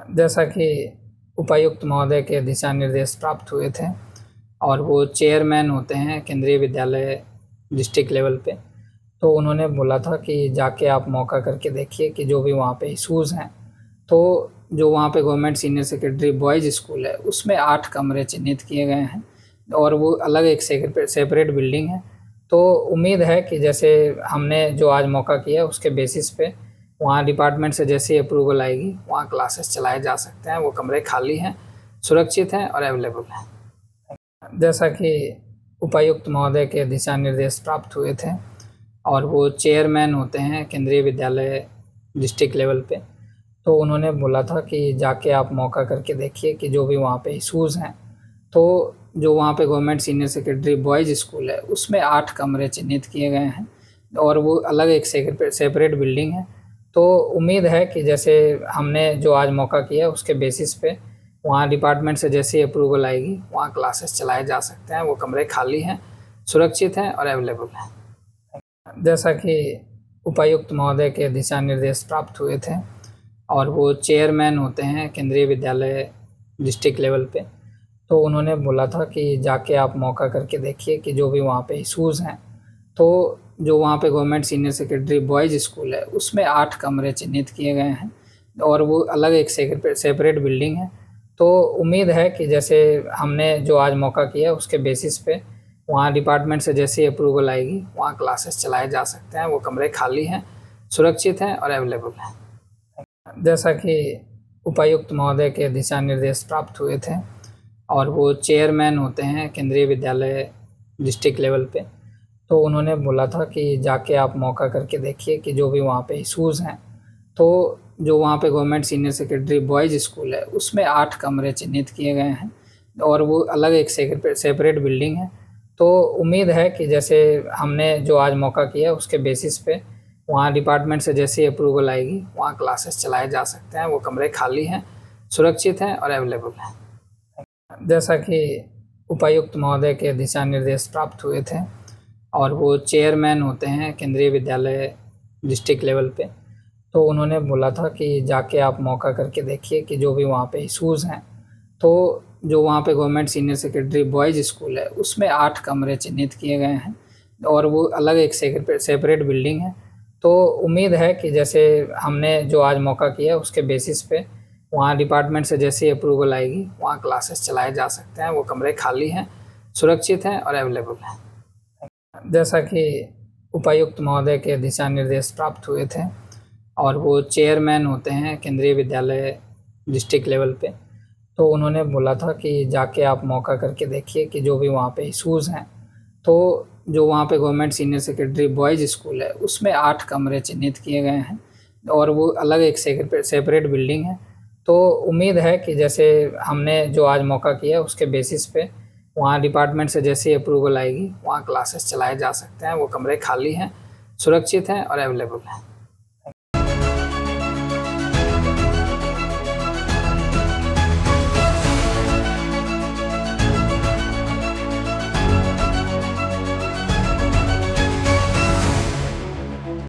जैसा कि उपायुक्त महोदय के दिशा निर्देश प्राप्त हुए थे और वो चेयरमैन होते हैं केंद्रीय विद्यालय डिस्ट्रिक्ट लेवल पे, तो उन्होंने बोला था कि जाके आप मौका करके देखिए कि जो भी वहाँ पे इश्यूज़ हैं। तो जो वहाँ पे government senior secondary boys school है उसमें 8 कमरे चिन्हित किए गए हैं और वो अलग एक सेपरेट बिल्डिंग है। तो उम्मीद है कि जैसे हमने जो आज मौका किया उसके बेसिस पे वहाँ डिपार्टमेंट से जैसे ही अप्रूवल आएगी वहाँ क्लासेस चलाए जा सकते हैं। वो कमरे खाली हैं, सुरक्षित हैं और अवेलेबल हैं। जैसा कि उपायुक्त महोदय के दिशा निर्देश प्राप्त हुए थे और वो चेयरमैन होते हैं केंद्रीय विद्यालय डिस्ट्रिक्ट लेवल पे, तो उन्होंने बोला था कि जाके आप मौका करके देखिए कि जो भी वहाँ पे इश्यूज़ हैं। तो जो वहाँ पे government senior secondary boys school है उसमें 8 कमरे चिन्हित किए गए हैं और वो अलग एक सेपरेट बिल्डिंग है। तो उम्मीद है कि जैसे हमने जो आज मौका किया उसके बेसिस पे वहाँ डिपार्टमेंट से जैसे ही अप्रूवल आएगी वहाँ क्लासेस चलाए जा सकते हैं। वो कमरे खाली हैं, सुरक्षित हैं और अवेलेबल हैं। जैसा कि उपायुक्त महोदय के दिशा निर्देश प्राप्त हुए थे और वो चेयरमैन होते हैं केंद्रीय विद्यालय डिस्ट्रिक्ट लेवल पे, तो उन्होंने बोला था कि जाके आप मौका करके देखिए कि जो भी वहाँ पे इश्यूज़ हैं। तो जो वहाँ पे government senior secondary boys school है उसमें 8 कमरे चिन्हित किए गए हैं और वो अलग एक सेपरेट बिल्डिंग है। तो उम्मीद है कि जैसे हमने जो आज मौका किया उसके बेसिस पे वहाँ डिपार्टमेंट से जैसे ही अप्रूवल आएगी वहाँ क्लासेस चलाए जा सकते हैं। वो कमरे खाली हैं, सुरक्षित हैं और अवेलेबल हैं। जैसा कि उपायुक्त महोदय के दिशा निर्देश प्राप्त हुए थे और वो चेयरमैन होते हैं केंद्रीय विद्यालय डिस्ट्रिक्ट लेवल पे, तो उन्होंने बोला था कि जाके आप मौका करके देखिए कि जो भी वहाँ पे इश्यूज़ हैं। तो जो वहाँ पे government senior secondary boys school है उसमें 8 कमरे चिन्हित किए गए हैं और वो अलग एक सेपरेट बिल्डिंग है। तो उम्मीद है कि जैसे हमने जो आज मौका किया उसके बेसिस पे वहाँ डिपार्टमेंट से जैसे ही अप्रूवल आएगी वहाँ क्लासेस चलाए जा सकते हैं। वो कमरे खाली हैं, सुरक्षित हैं और अवेलेबल हैं। जैसा कि उपायुक्त महोदय के दिशा निर्देश प्राप्त हुए थे और वो चेयरमैन होते हैं केंद्रीय विद्यालय डिस्ट्रिक्ट लेवल पे, तो उन्होंने बोला था कि जाके आप मौका करके देखिए कि जो भी वहाँ पे इश्यूज़ हैं। तो जो वहाँ पे government senior secondary boys school है उसमें 8 कमरे चिन्हित किए गए हैं और वो अलग एक सेपरेट बिल्डिंग है। तो उम्मीद है कि जैसे हमने जो आज मौका किया उसके बेसिस पे वहाँ डिपार्टमेंट से जैसे ही अप्रूवल आएगी वहाँ क्लासेस चलाए जा सकते हैं। वो कमरे खाली हैं, सुरक्षित हैं और अवेलेबल हैं। जैसा कि उपायुक्त महोदय के दिशा निर्देश प्राप्त हुए थे और वो चेयरमैन होते हैं केंद्रीय विद्यालय डिस्ट्रिक्ट लेवल पे, तो उन्होंने बोला था कि जाके आप मौका करके देखिए कि जो भी वहाँ पे इश्यूज़ हैं। तो जो वहाँ पे government senior secondary boys school है उसमें 8 कमरे चिन्हित किए गए हैं और वो अलग एक सेपरेट बिल्डिंग है। तो उम्मीद है कि जैसे हमने जो आज मौका किया उसके बेसिस पे वहाँ डिपार्टमेंट से जैसे ही अप्रूवल आएगी वहाँ क्लासेस चलाए जा सकते हैं। वो कमरे खाली हैं, सुरक्षित हैं और अवेलेबल हैं।